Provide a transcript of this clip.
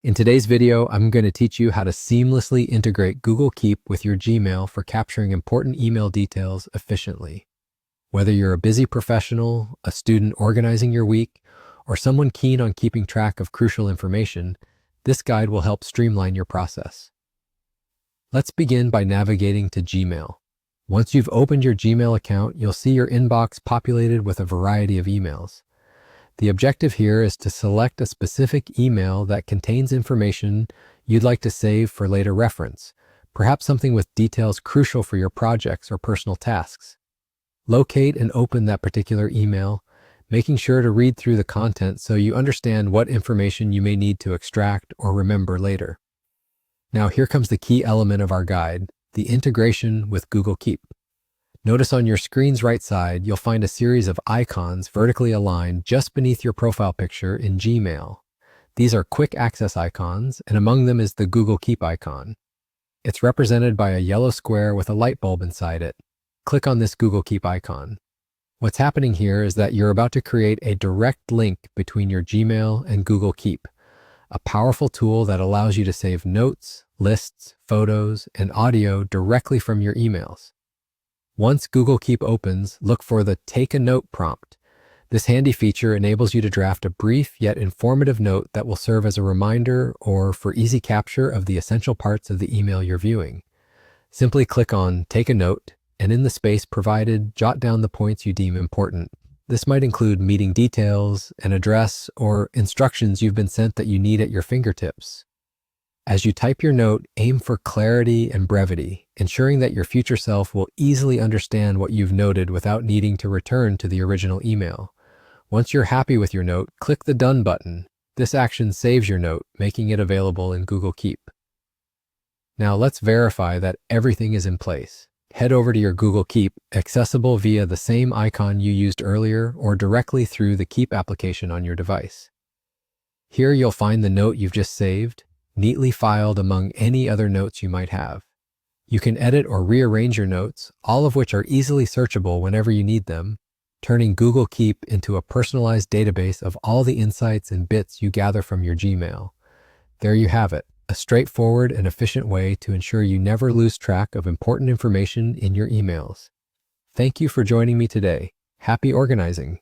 In today's video, I'm going to teach you how to seamlessly integrate Google Keep with your Gmail for capturing important email details efficiently. Whether you're a busy professional, a student organizing your week, or someone keen on keeping track of crucial information, this guide will help streamline your process. Let's begin by navigating to Gmail. Once you've opened your Gmail account, you'll see your inbox populated with a variety of emails. The objective here is to select a specific email that contains information you'd like to save for later reference, perhaps something with details crucial for your projects or personal tasks. Locate and open that particular email, making sure to read through the content so you understand what information you may need to extract or remember later. Now here comes the key element of our guide, the integration with Google Keep. Notice on your screen's right side, you'll find a series of icons vertically aligned just beneath your profile picture in Gmail. These are quick access icons, and among them is the Google Keep icon. It's represented by a yellow square with a light bulb inside it. Click on this Google Keep icon. What's happening here is that you're about to create a direct link between your Gmail and Google Keep, a powerful tool that allows you to save notes, lists, photos, and audio directly from your emails. Once Google Keep opens, look for the Take a Note prompt. This handy feature enables you to draft a brief yet informative note that will serve as a reminder or for easy capture of the essential parts of the email you're viewing. Simply click on Take a Note, and in the space provided, jot down the points you deem important. This might include meeting details, an address, or instructions you've been sent that you need at your fingertips. As you type your note, aim for clarity and brevity, ensuring that your future self will easily understand what you've noted without needing to return to the original email. Once you're happy with your note, click the Done button. This action saves your note, making it available in Google Keep. Now let's verify that everything is in place. Head over to your Google Keep, accessible via the same icon you used earlier or directly through the Keep application on your device. Here you'll find the note you've just saved, neatly filed among any other notes you might have. You can edit or rearrange your notes, all of which are easily searchable whenever you need them, turning Google Keep into a personalized database of all the insights and bits you gather from your Gmail. There you have it, a straightforward and efficient way to ensure you never lose track of important information in your emails. Thank you for joining me today. Happy organizing!